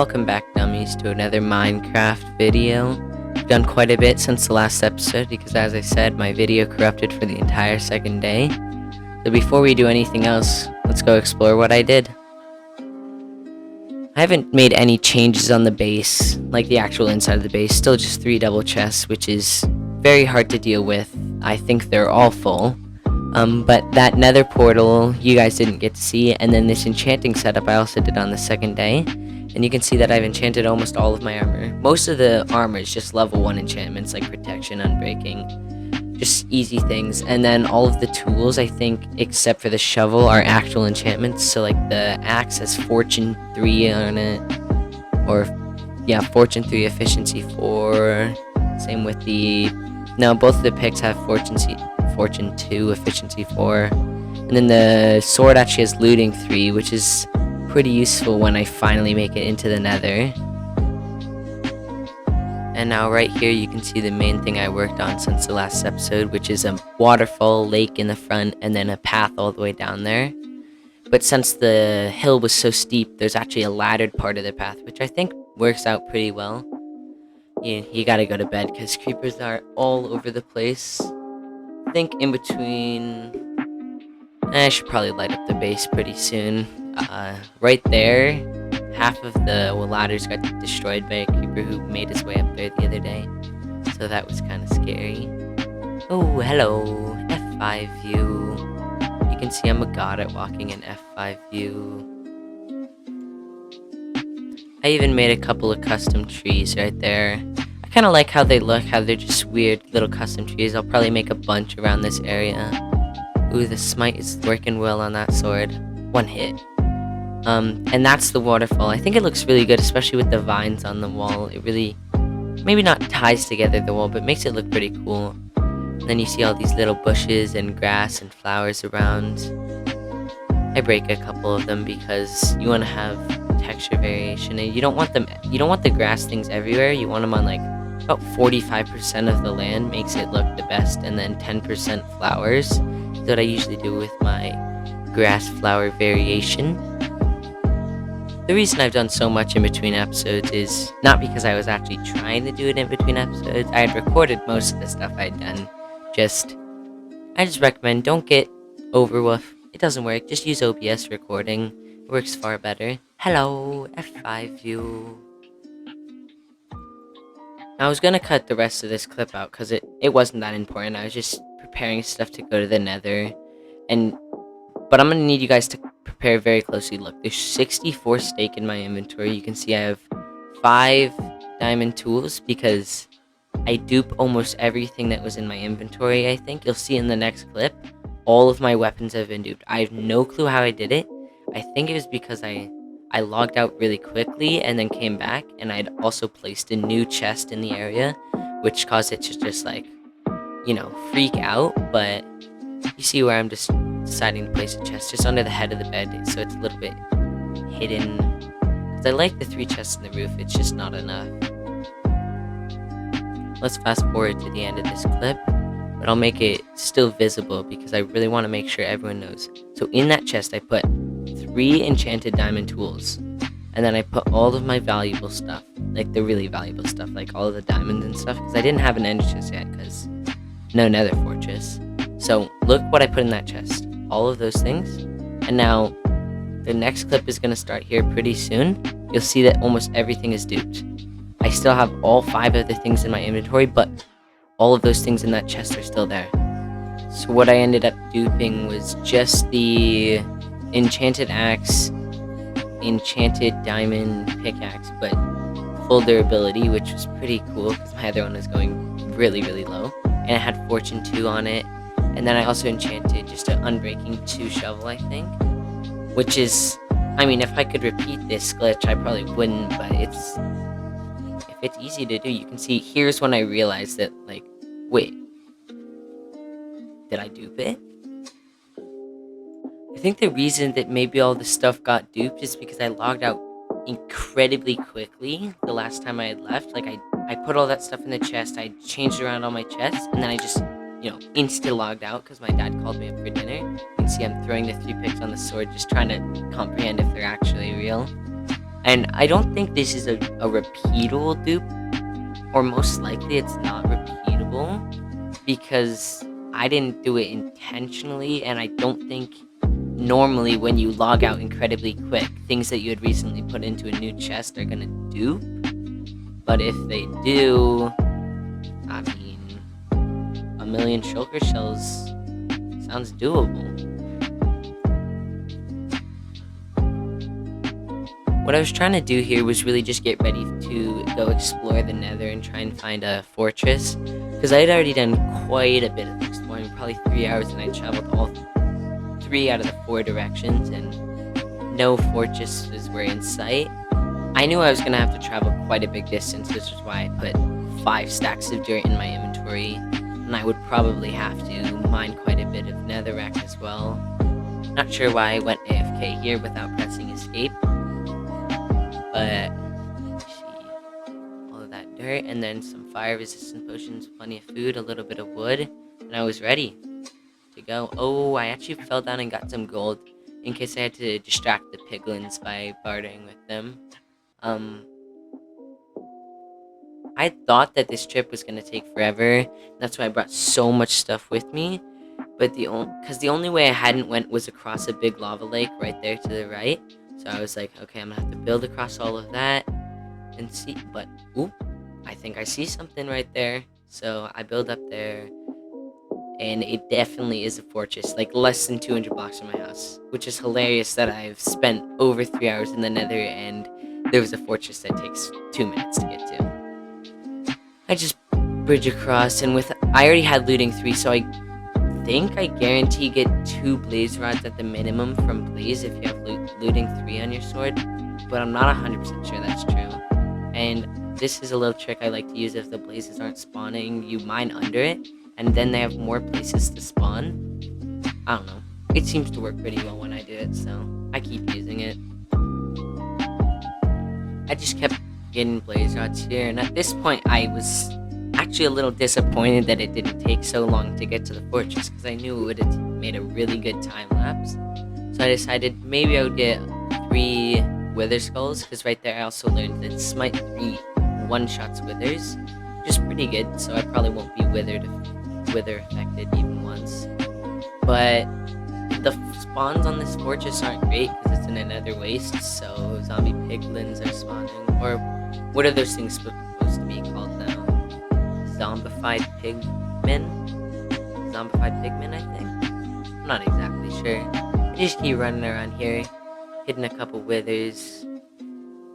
welcome back, dummies, to another Minecraft video. I've done quite a bit since the last episode because, as I said, my video corrupted for the entire second day. So before we do anything else, let's go explore what I did. I haven't made any changes on the base, like the actual inside of the base, still just 3 double chests, which is very hard to deal with. I think they're all full. But that nether portal, you guys didn't get to see, and then this enchanting setup I also did on the second day. And you can see that I've enchanted almost all of my armor. Most of the armor is just level 1 enchantments, like protection, unbreaking, just easy things. And then all of the tools, I think, except for the shovel, are actual enchantments. So like the axe has Fortune 3 on it, or yeah, Fortune 3, Efficiency 4. Same with both of the picks have Fortune 2, Efficiency 4. And then the sword actually has Looting 3, which is pretty useful when I finally make it into the nether. And now right here you can see the main thing I worked on since the last episode, which is a waterfall, lake in the front, and then a path all the way down there. But since the hill was so steep, there's actually a laddered part of the path, which I think works out pretty well. You gotta go to bed because creepers are all over the place. I think in between... I should probably light up the base pretty soon. Right there, half of the ladders got destroyed by a creeper who made his way up there the other day. So that was kind of scary. Oh, hello, F5 view. You can see I'm a god at walking in F5 view. I even made a couple of custom trees right there. I kind of like how they look, how they're just weird little custom trees. I'll probably make a bunch around this area. Ooh, the smite is working well on that sword. 1 hit. And that's the waterfall. I think it looks really good, especially with the vines on the wall. It really, maybe not ties together the wall, but makes it look pretty cool. And then you see all these little bushes and grass and flowers around. I break a couple of them because you want to have texture variation, and you don't want the grass things everywhere. You want them on like about 45% of the land, makes it look the best, and then 10% flowers. That's what I usually do with my grass flower variation. The reason I've done so much in between episodes is not because I was actually trying to do it in between episodes. I had recorded most of the stuff I'd done. I just recommend don't get overwoof. It doesn't work. Just use OBS recording. It works far better. Hello, F5 view. I was gonna cut the rest of this clip out because it wasn't that important. I was just preparing stuff to go to the nether. But I'm gonna need you guys to prepare very closely. Look, there's 64 steak in my inventory. You can see I have 5 diamond tools because I dupe almost everything that was in my inventory, I think. You'll see in the next clip, all of my weapons have been duped. I have no clue how I did it. I think it was because I logged out really quickly and then came back, and I'd also placed a new chest in the area, which caused it to just like, freak out. But you see where I'm just deciding to place a chest just under the head of the bed, so it's a little bit hidden. Because I like the 3 chests in the roof, it's just not enough. Let's fast forward to the end of this clip, but I'll make it still visible because I really want to make sure everyone knows. So in that chest I put 3 enchanted diamond tools, and then I put all of my valuable stuff, like the really valuable stuff, like all of the diamonds and stuff, because I didn't have an ender chest yet, because no nether fortress. So look what I put in that chest, all of those things. And now the next clip is going to start here pretty soon. You'll see that almost everything is duped. I still have all 5 other things in my inventory, but all of those things in that chest are still there. So what I ended up duping was just the enchanted axe, enchanted diamond pickaxe, but full durability, which was pretty cool because my other one was going really, really low. And it had Fortune 2 on it. And then I also enchanted just an Unbreaking 2 shovel, I think. Which is, if I could repeat this glitch, I probably wouldn't, but if it's easy to do, you can see, here's when I realized that, like, wait, did I dupe it? I think the reason that maybe all this stuff got duped is because I logged out incredibly quickly the last time I had left. Like, I put all that stuff in the chest, I changed around all my chests, and then I just, insta logged out because my dad called me up for dinner. You can see I'm throwing the 3 picks on the sword, just trying to comprehend if they're actually real. And I don't think this is a repeatable dupe, or most likely it's not repeatable because I didn't do it intentionally, and I don't think normally when you log out incredibly quick, things that you had recently put into a new chest are gonna dupe. But if they do, I mean, a million shulker shells sounds doable. What I was trying to do here was really just get ready to go explore the Nether and try and find a fortress, because I had already done quite a bit of exploring, probably 3 hours, and I traveled all 3 out of the 4 directions, and no fortresses were in sight. I knew I was going to have to travel quite a big distance, which is why I put 5 stacks of dirt in my inventory, and I would probably have to mine quite a bit of netherrack as well. Not sure why I went AFK here without pressing escape, but see, all of that dirt, and then some fire resistant potions, plenty of food, a little bit of wood, and I was ready to go. Oh, I actually fell down and got some gold in case I had to distract the piglins by bartering with them. I thought that this trip was gonna take forever. That's why I brought so much stuff with me. But the only way I hadn't went was across a big lava lake right there to the right. So I was like, okay, I'm gonna have to build across all of that and see. But ooh, I think I see something right there. So I build up there, and it definitely is a fortress, like less than 200 blocks from my house, which is hilarious that I've spent over 3 hours in the Nether and there was a fortress that takes 2 minutes to get to. I just bridge across, and I already had looting 3, so I think I guarantee get 2 blaze rods at the minimum from blaze if you have looting 3 on your sword, but I'm not 100% sure that's true. And this is a little trick I like to use if the blazes aren't spawning. You mine under it, and then they have more places to spawn. I don't know. It seems to work pretty well when I do it, so I keep using it. I just kept getting blaze rods here, and at this point I was actually a little disappointed that it didn't take so long to get to the fortress, because I knew it would have made a really good time lapse. So I decided maybe I would get 3 wither skulls, because right there I also learned that smite 3 one-shots withers, which is pretty good, so I probably won't be wither affected even once. But the spawns on this fortress aren't great because it's in another waste, so zombie piglins are spawning. Or what are those things supposed to be called now? Zombified pigmen? Zombified pigmen, I think? I'm not exactly sure. I just keep running around here, hitting a couple withers.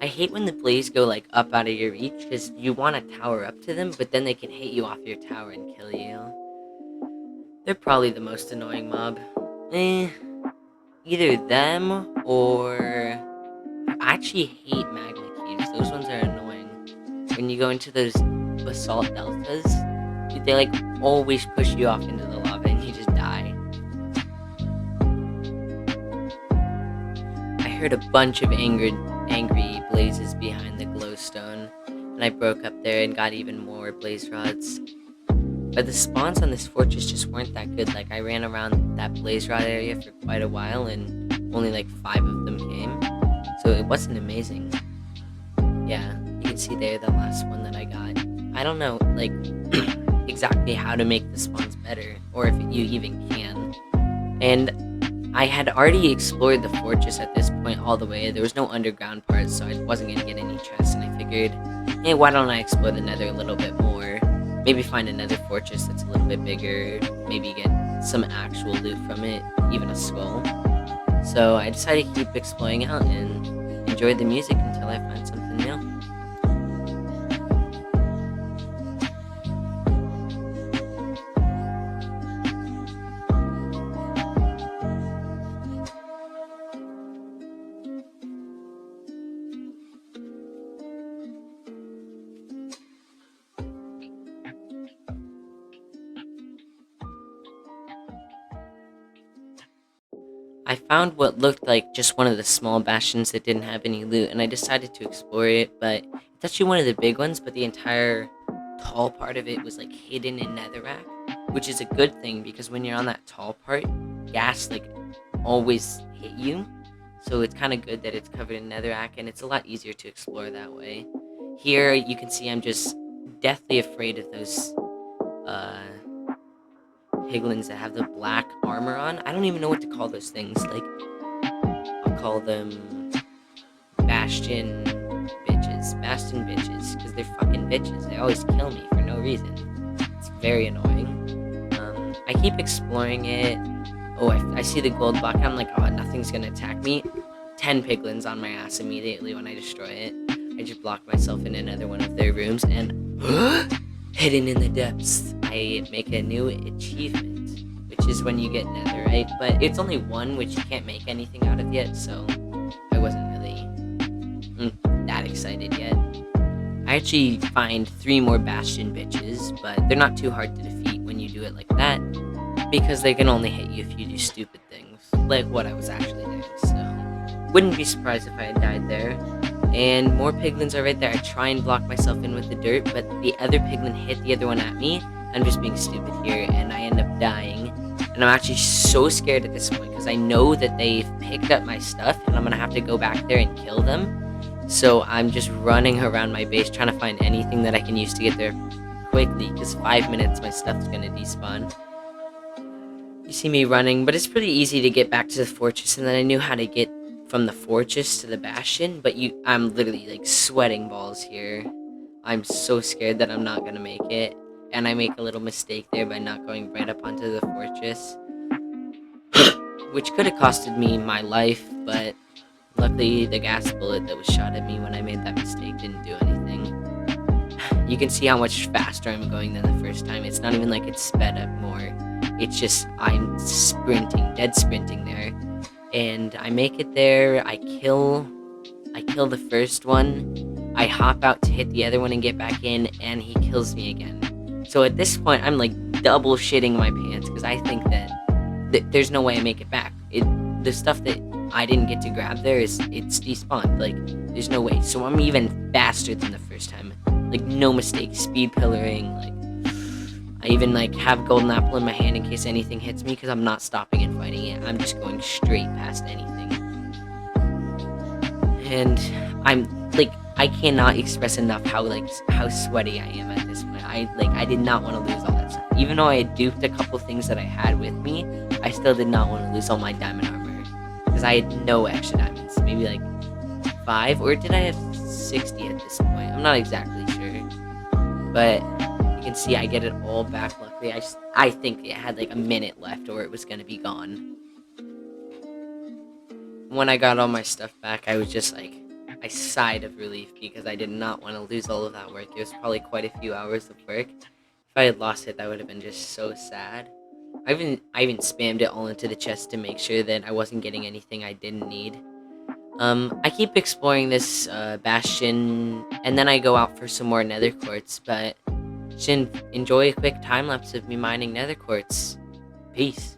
I hate when the blaze go like up out of your reach, because you want to tower up to them, but then they can hit you off your tower and kill you. They're probably the most annoying mob. Either them or... I actually hate magma caves. Those ones are annoying. When you go into those basalt deltas, they like always push you off into the lava and you just die. I heard a bunch of angry blazes behind the glowstone, and I broke up there and got even more blaze rods. But the spawns on this fortress just weren't that good. Like, I ran around that blaze rod area for quite a while and only like 5 of them came. So it wasn't amazing. Yeah, you can see there the last one that I got. I don't know, like, exactly how to make the spawns better, or if you even can. And I had already explored the fortress at this point all the way. There was no underground parts, so I wasn't going to get any chests, and I figured, hey, why don't I explore the Nether a little bit more? Maybe find another fortress that's a little bit bigger, maybe get some actual loot from it, even a skull. So I decided to keep exploring out and enjoy the music until I find something new. I found what looked like just one of the small bastions that didn't have any loot, and I decided to explore it, but it's actually one of the big ones, but the entire tall part of it was like hidden in netherrack, which is a good thing because when you're on that tall part, gas like always hit you, So it's kind of good that it's covered in netherrack, and it's a lot easier to explore that way. Here you can see I'm just deathly afraid of those uh, piglins that have the black armor on. I don't even know what to call those things. Like, I'll call them Bastion bitches, because they're fucking bitches. They always kill me for no reason. It's very annoying. I keep exploring it. Oh, I see the gold block. I'm like, oh, nothing's gonna attack me. 10 piglins on my ass immediately when I destroy it. I just block myself in another one of their rooms, and hidden in the depths, I make a new achievement, which is when you get netherite. But it's only one, which you can't make anything out of yet, so I wasn't really that excited yet. I actually find 3 more Bastion bitches, but they're not too hard to defeat when you do it like that, because they can only hit you if you do stupid things, like what I was actually doing, so wouldn't be surprised if I had died there. And more piglins are right there. I try and block myself in with the dirt, but the other piglin hit the other one at me. I'm just being stupid here, and I end up dying. And I'm actually so scared at this point, because I know that they've picked up my stuff, and I'm going to have to go back there and kill them. So I'm just running around my base, trying to find anything that I can use to get there quickly, because 5 minutes my stuff's going to despawn. You see me running, but it's pretty easy to get back to the fortress, and then I knew how to get from the fortress to the bastion, but I'm literally like sweating balls here. I'm so scared that I'm not going to make it, and I make a little mistake there by not going right up onto the fortress, which could have costed me my life, but luckily the gas bullet that was shot at me when I made that mistake didn't do anything. You can see how much faster I'm going than the first time. It's not even like it's sped up more. It's just I'm sprinting, dead sprinting there. And I make it there, I kill the first one, I hop out to hit the other one and get back in, and he kills me again. So at this point, I'm like double shitting my pants, because I think that there's no way I make it back. The stuff that I didn't get to grab there it's despawned, like, there's no way. So I'm even faster than the first time. Like, no mistake, speed pillaring, like, I even, like, have golden apple in my hand in case anything hits me, because I'm not stopping and fighting it. I'm just going straight past anything. And I'm, like, I cannot express enough how sweaty I am at this point. I did not want to lose all that stuff. Even though I had duped a couple things that I had with me, I still did not want to lose all my diamond armor, because I had no extra diamonds. Maybe, like, 5, or did I have 60 at this point? I'm not exactly sure. But you can see I get it all back, luckily. I think it had like a minute left or it was gonna be gone. When I got all my stuff back, I was just like, I sighed of relief, because I did not want to lose all of that work. It was probably quite a few hours of work. If I had lost it, that would have been just so sad. I even spammed it all into the chest to make sure that I wasn't getting anything I didn't need. I keep exploring this bastion, and then I go out for some more nether quartz, but enjoy a quick time lapse of me mining nether quartz. Peace.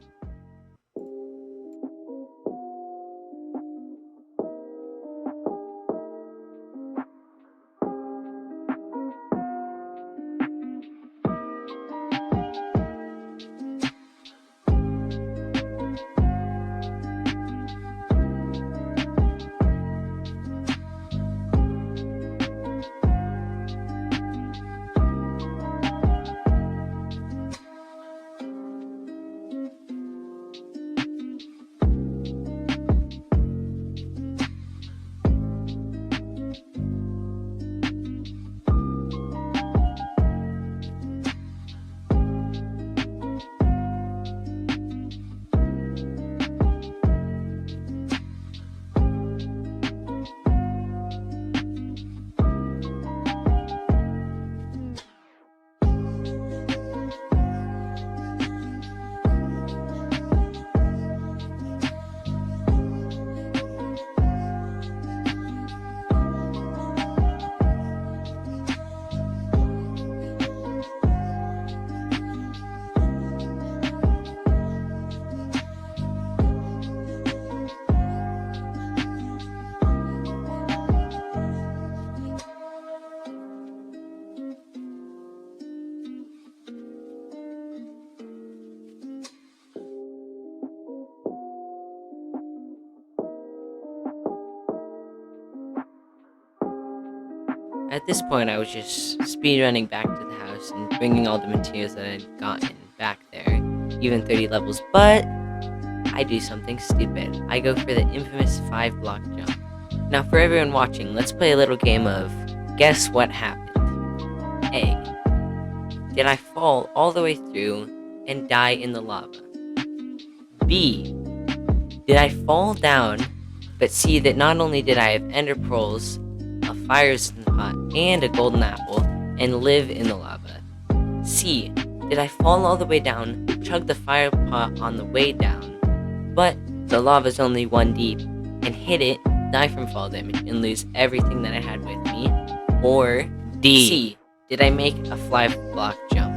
At this point, I was just speed running back to the house and bringing all the materials that I'd gotten back there, even 30 levels, but I do something stupid. I go for the infamous 5-block jump. Now for everyone watching, let's play a little game of guess what happened. A. Did I fall all the way through and die in the lava? B. Did I fall down, but see that not only did I have ender pearls, a fire pot, and a golden apple, and live in the lava? C. Did I fall all the way down, chug the fire pot on the way down, but the lava's only 1 deep, and hit it, die from fall damage, and lose everything that I had with me? Or D. C. Did I make a 5-block jump?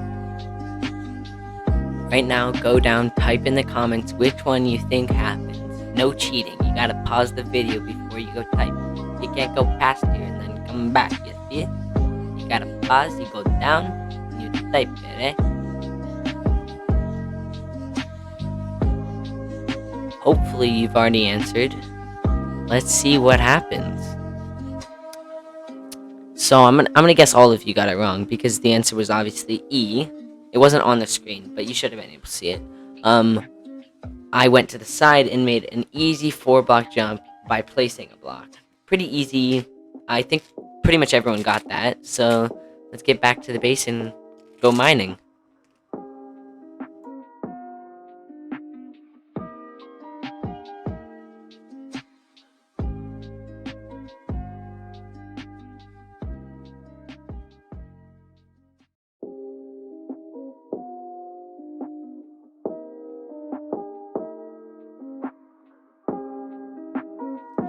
Right now, go down, type in the comments which one you think happened. No cheating. You gotta pause the video before you go type. You can't go past here and then come back, you see it? You gotta pause, you go down, and you type it, eh? Hopefully you've already answered. Let's see what happens. So I'm gonna guess all of you got it wrong, because the answer was obviously E. It wasn't on the screen, but you should have been able to see it. I went to the side and made an easy 4-block jump by placing a block. Pretty easy. I think pretty much everyone got that. So let's get back to the base and go mining.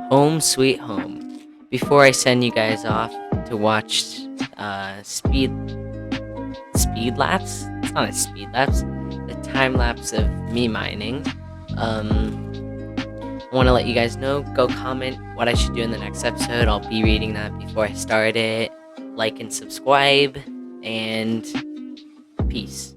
Home sweet home. Before I send you guys off to watch speed lapse, it's not a speed lapse, the time lapse of me mining. I want to let you guys know, go comment what I should do in the next episode. I'll be reading that before I start it. Like and subscribe, and peace.